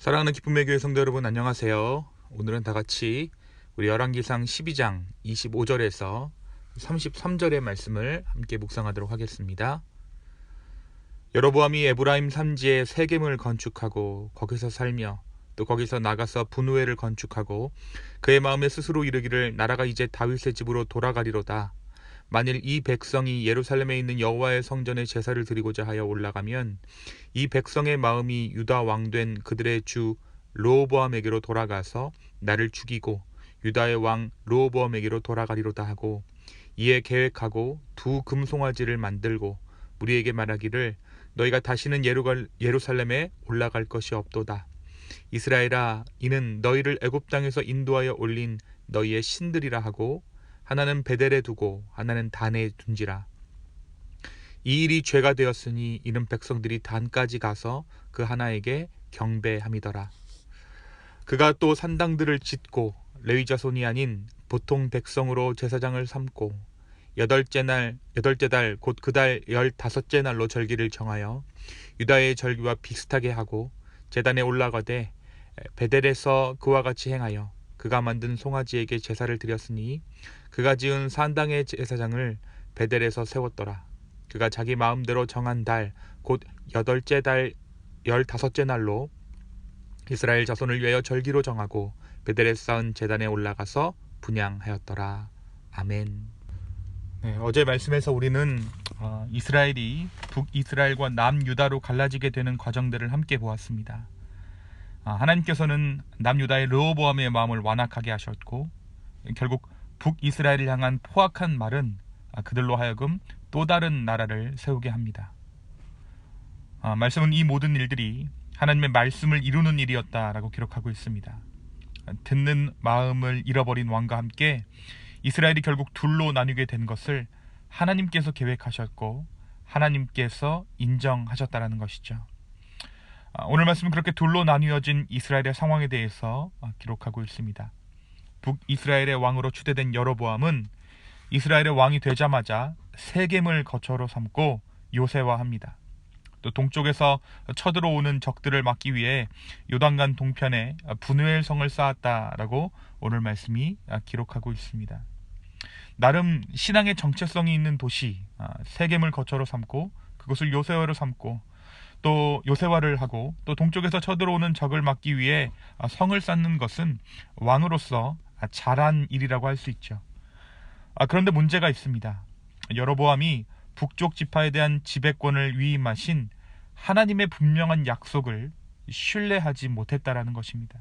사랑하는 기쁨의 교회 성도 여러분, 안녕하세요. 오늘은 다 같이 우리 열왕기상 12장 25절에서 33절의 말씀을 함께 묵상하도록 하겠습니다. 여로보암이 에브라임 산지에 세겜을 건축하고 거기서 살며 또 거기서 나가서 분우엘을 건축하고 그의 마음에 스스로 이르기를 나라가 이제 다윗의 집으로 돌아가리로다. 만일 이 백성이 예루살렘에 있는 여호와의 성전에 제사를 드리고자 하여 올라가면 이 백성의 마음이 유다 왕된 그들의 주 르호보암에게로 돌아가서 나를 죽이고 유다의 왕 르호보암에게로 돌아가리로다 하고, 이에 계획하고 두 금송아지를 만들고 우리에게 말하기를 너희가 다시는 예루살렘에 올라갈 것이 없도다. 이스라엘아, 이는 너희를 애굽 땅에서 인도하여 올린 너희의 신들이라 하고, 하나는 베델에 두고 하나는 단에 둔지라. 이 일이 죄가 되었으니 이는 백성들이 단까지 가서 그 하나에게 경배함이더라. 그가 또 산당들을 짓고 레위 자손이 아닌 보통 백성으로 제사장을 삼고 여덟째 달 곧 그 달 15째 날로 절기를 정하여 유다의 절기와 비슷하게 하고 제단에 올라가되 베델에서 그와 같이 행하여 그가 만든 송아지에게 제사를 드렸으니 그가 지은 산당의 제사장을 베델에서 세웠더라. 그가 자기 마음대로 정한 달 곧 8째 달 15째 날로 이스라엘 자손을 위하여 절기로 정하고 베델에 쌓은 제단에 올라가서 분향하였더라. 아멘. 어제 말씀에서 우리는 이스라엘이 북이스라엘과 남유다로 갈라지게 되는 과정들을 함께 보았습니다. 하나님께서는 남유다의 르호보암의 마음을 완악하게 하셨고, 결국 북이스라엘을 향한 포악한 말은 그들로 하여금 또 다른 나라를 세우게 합니다. 말씀은 이 모든 일들이 하나님의 말씀을 이루는 일이었다라고 기록하고 있습니다. 듣는 마음을 잃어버린 왕과 함께 이스라엘이 결국 둘로 나뉘게 된 것을 하나님께서 계획하셨고 하나님께서 인정하셨다라는 것이죠. 오늘 말씀은 그렇게 둘로 나뉘어진 이스라엘의 상황에 대해서 기록하고 있습니다. 북이스라엘의 왕으로 추대된 여로보암은 이스라엘의 왕이 되자마자 세겜을 거처로 삼고 요새화합니다. 또 동쪽에서 쳐들어오는 적들을 막기 위해 요단강 동편에 분우엘 성을 쌓았다라고 오늘 말씀이 기록하고 있습니다. 나름 신앙의 정체성이 있는 도시 세겜을 거처로 삼고 그것을 요새화로 삼고 또 요새화를 하고 또 동쪽에서 쳐들어오는 적을 막기 위해 성을 쌓는 것은 왕으로서 잘한 일이라고 할 수 있죠. 그런데 문제가 있습니다. 여로보암이 북쪽 지파에 대한 지배권을 위임하신 하나님의 분명한 약속을 신뢰하지 못했다라는 것입니다.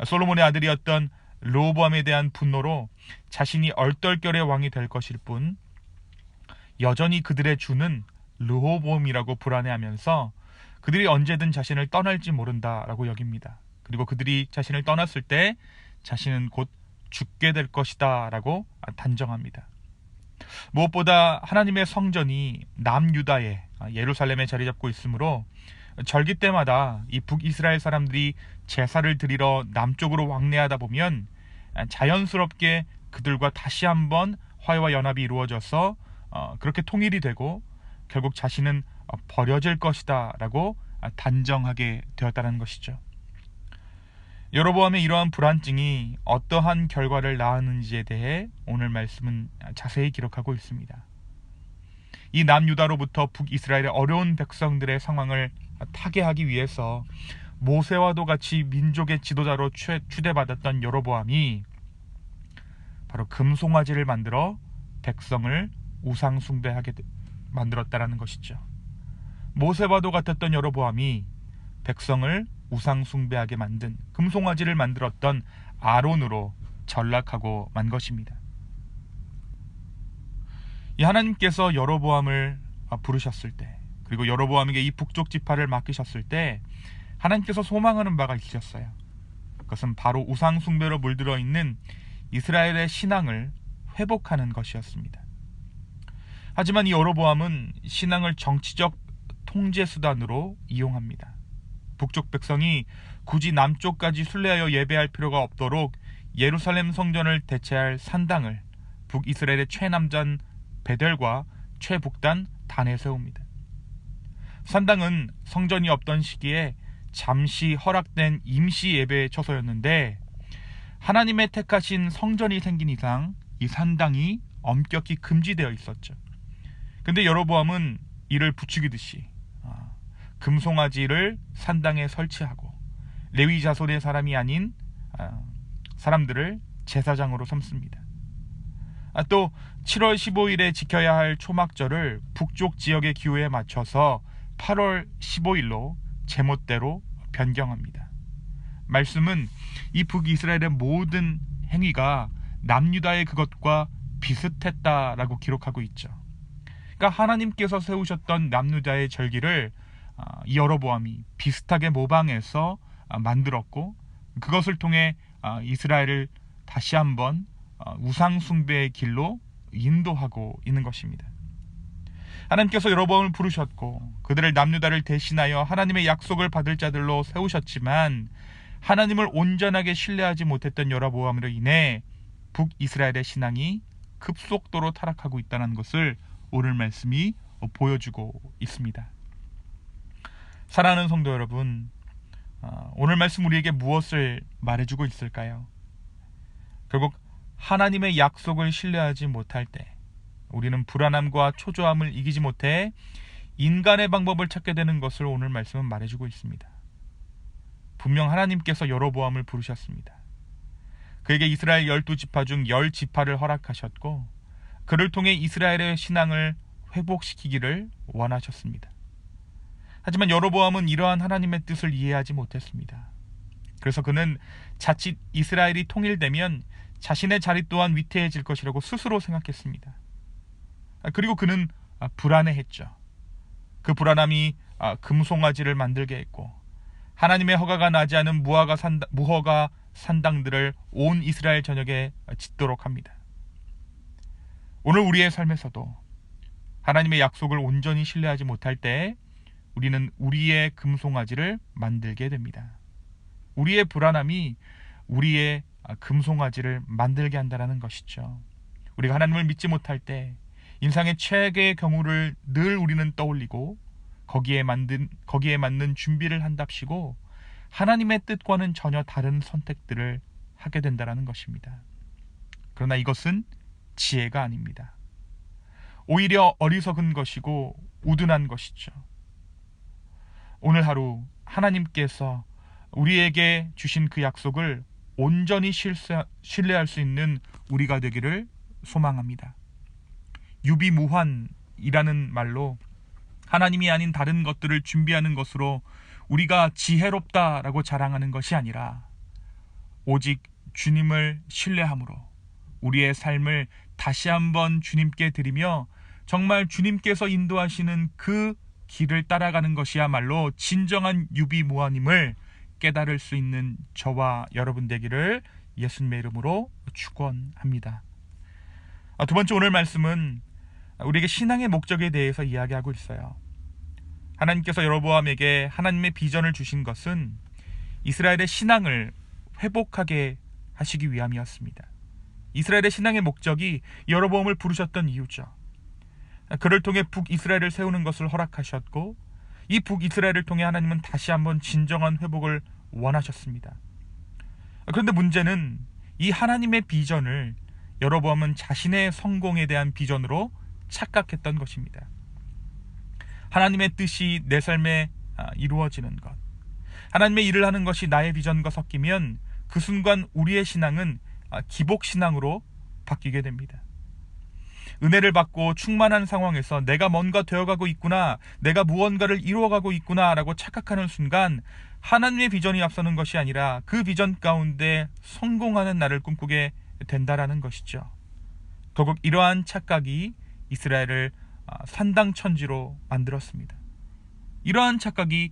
솔로몬의 아들이었던 르호보암에 대한 분노로 자신이 얼떨결에 왕이 될 것일 뿐 여전히 그들의 주는 르호보암이라고 불안해하면서 그들이 언제든 자신을 떠날지 모른다라고 여깁니다. 그리고 그들이 자신을 떠났을 때 자신은 곧 죽게 될 것이다 라고 단정합니다. 무엇보다 하나님의 성전이 남유다에 예루살렘에 자리 잡고 있으므로 절기 때마다 이 북이스라엘 사람들이 제사를 드리러 남쪽으로 왕래하다 보면 자연스럽게 그들과 다시 한번 화해와 연합이 이루어져서 그렇게 통일이 되고 결국 자신은 버려질 것이다 라고 단정하게 되었다는 것이죠. 여로보암의 이러한 불안증이 어떠한 결과를 낳았는지에 대해 오늘 말씀은 자세히 기록하고 있습니다. 이 남유다로부터 북이스라엘의 어려운 백성들의 상황을 타개하기 위해서 모세와도 같이 민족의 지도자로 추대받았던 여로보암이 바로 금송아지를 만들어 백성을 우상 숭배하게 만들었다라는 것이죠. 모세와도 같았던 여로보암이 백성을 우상 숭배하게 만든 금송아지를 만들었던 아론으로 전락하고 만 것입니다. 이 하나님께서 여로보암을 부르셨을 때, 그리고 여로보암에게 이 북쪽 지파를 맡기셨을 때 하나님께서 소망하는 바가 있으셨어요. 그것은 바로 우상 숭배로 물들어 있는 이스라엘의 신앙을 회복하는 것이었습니다. 하지만 이 여로보암은 신앙을 정치적 통제 수단으로 이용합니다. 북쪽 백성이 굳이 남쪽까지 순례하여 예배할 필요가 없도록 예루살렘 성전을 대체할 산당을 북이스라엘의 최남단 베델과 최북단 단에 세웁니다. 산당은 성전이 없던 시기에 잠시 허락된 임시 예배 처소였는데 하나님의 택하신 성전이 생긴 이상 이 산당이 엄격히 금지되어 있었죠. 근데 여로보암은 이를 부추기듯이 금송아지를 산당에 설치하고 레위 자손의 사람이 아닌 사람들을 제사장으로 삼습니다. 또 7월 15일에 지켜야 할 초막절을 북쪽 지역의 기후에 맞춰서 8월 15일로 제멋대로 변경합니다. 말씀은 이 북이스라엘의 모든 행위가 남유다의 그것과 비슷했다라고 기록하고 있죠. 그러니까 하나님께서 세우셨던 남유다의 절기를 여로보암이 비슷하게 모방해서 만들었고, 그것을 통해 이스라엘을 다시 한번 우상 숭배의 길로 인도하고 있는 것입니다. 하나님께서 여로보암을 부르셨고 그들을 남유다를 대신하여 하나님의 약속을 받을 자들로 세우셨지만 하나님을 온전하게 신뢰하지 못했던 여로보암으로 인해 북이스라엘의 신앙이 급속도로 타락하고 있다는 것을 오늘 말씀이 보여주고 있습니다. 사랑하는 성도 여러분, 오늘 말씀 우리에게 무엇을 말해주고 있을까요? 결국 하나님의 약속을 신뢰하지 못할 때 우리는 불안함과 초조함을 이기지 못해 인간의 방법을 찾게 되는 것을 오늘 말씀은 말해주고 있습니다. 분명 하나님께서 여로보암을 부르셨습니다. 그에게 이스라엘 12지파 중 10지파를 허락하셨고 그를 통해 이스라엘의 신앙을 회복시키기를 원하셨습니다. 하지만 여로보암은 이러한 하나님의 뜻을 이해하지 못했습니다. 그래서 그는 자칫 이스라엘이 통일되면 자신의 자리 또한 위태해질 것이라고 스스로 생각했습니다. 그리고 그는 불안해했죠. 그 불안함이 금송아지를 만들게 했고 하나님의 허가가 나지 않은 무허가 산당들을 온 이스라엘 전역에 짓도록 합니다. 오늘 우리의 삶에서도 하나님의 약속을 온전히 신뢰하지 못할 때 우리는 우리의 금송아지를 만들게 됩니다. 우리의 불안함이 우리의 금송아지를 만들게 한다는 것이죠. 우리가 하나님을 믿지 못할 때 인생의 최악의 경우를 늘 우리는 떠올리고 거기에 맞는 준비를 한답시고 하나님의 뜻과는 전혀 다른 선택들을 하게 된다는 것입니다. 그러나 이것은 지혜가 아닙니다. 오히려 어리석은 것이고 우둔한 것이죠. 오늘 하루 하나님께서 우리에게 주신 그 약속을 온전히 신뢰할 수 있는 우리가 되기를 소망합니다. 유비무환이라는 말로 하나님이 아닌 다른 것들을 준비하는 것으로 우리가 지혜롭다라고 자랑하는 것이 아니라 오직 주님을 신뢰함으로 우리의 삶을 다시 한번 주님께 드리며 정말 주님께서 인도하시는 그 길을 따라가는 것이야말로 진정한 유비무환임을 깨달을 수 있는 저와 여러분 되기를 예수님의 이름으로 축원합니다. 두 번째 오늘 말씀은 우리에게 신앙의 목적에 대해서 이야기하고 있어요. 하나님께서 여로보암에게 하나님의 비전을 주신 것은 이스라엘의 신앙을 회복하게 하시기 위함이었습니다. 이스라엘의 신앙의 목적이 여로보암을 부르셨던 이유죠. 그를 통해 북이스라엘을 세우는 것을 허락하셨고 이 북이스라엘을 통해 하나님은 다시 한번 진정한 회복을 원하셨습니다. 그런데 문제는 이 하나님의 비전을 여로보암은 자신의 성공에 대한 비전으로 착각했던 것입니다. 하나님의 뜻이 내 삶에 이루어지는 것, 하나님의 일을 하는 것이 나의 비전과 섞이면 그 순간 우리의 신앙은 기복신앙으로 바뀌게 됩니다. 은혜를 받고 충만한 상황에서 내가 뭔가 되어가고 있구나, 내가 무언가를 이루어가고 있구나 라고 착각하는 순간 하나님의 비전이 앞서는 것이 아니라 그 비전 가운데 성공하는 날을 꿈꾸게 된다라는 것이죠. 결국 이러한 착각이 이스라엘을 산당천지로 만들었습니다. 이러한 착각이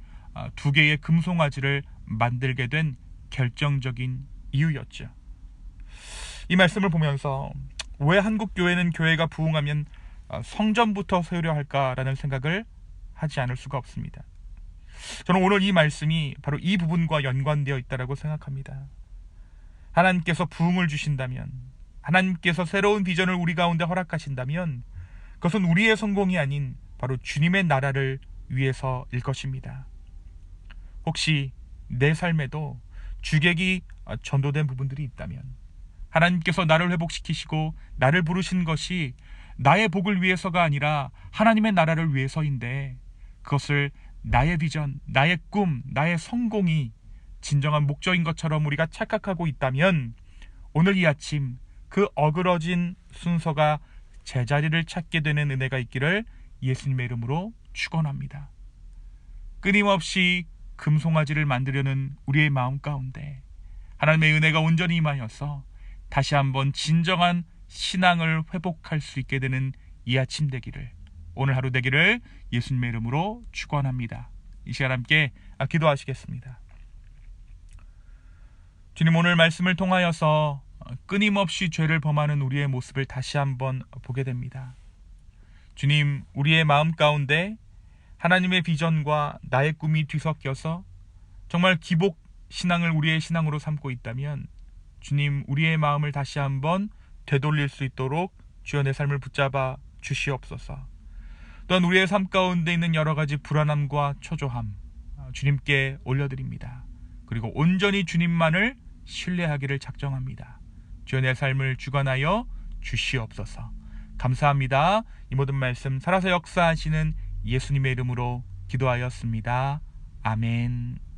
두 개의 금송아지를 만들게 된 결정적인 이유였죠. 이 말씀을 보면서 왜 한국 교회는 교회가 부흥하면 성전부터 세우려 할까라는 생각을 하지 않을 수가 없습니다. 저는 오늘 이 말씀이 바로 이 부분과 연관되어 있다고 생각합니다. 하나님께서 부흥을 주신다면, 하나님께서 새로운 비전을 우리 가운데 허락하신다면 그것은 우리의 성공이 아닌 바로 주님의 나라를 위해서일 것입니다. 혹시 내 삶에도 주객이 전도된 부분들이 있다면, 하나님께서 나를 회복시키시고 나를 부르신 것이 나의 복을 위해서가 아니라 하나님의 나라를 위해서인데, 그것을 나의 비전, 나의 꿈, 나의 성공이 진정한 목적인 것처럼 우리가 착각하고 있다면, 오늘 이 아침 그 어그러진 순서가 제자리를 찾게 되는 은혜가 있기를 예수님의 이름으로 축원합니다. 끊임없이 금송아지를 만들려는 우리의 마음 가운데 하나님의 은혜가 온전히 임하여서 다시 한번 진정한 신앙을 회복할 수 있게 되는 이 아침 되기를, 오늘 하루 되기를 예수님의 이름으로 축원합니다. 이 시간 함께 기도하시겠습니다. 주님, 오늘 말씀을 통하여서 끊임없이 죄를 범하는 우리의 모습을 다시 한번 보게 됩니다. 주님, 우리의 마음 가운데 하나님의 비전과 나의 꿈이 뒤섞여서 정말 기복 신앙을 우리의 신앙으로 삼고 있다면, 주님, 우리의 마음을 다시 한번 되돌릴 수 있도록 주여 내 삶을 붙잡아 주시옵소서. 또한 우리의 삶 가운데 있는 여러 가지 불안함과 초조함 주님께 올려드립니다. 그리고 온전히 주님만을 신뢰하기를 작정합니다. 주여 내 삶을 주관하여 주시옵소서. 감사합니다. 이 모든 말씀 살아서 역사하시는 예수님의 이름으로 기도하였습니다. 아멘.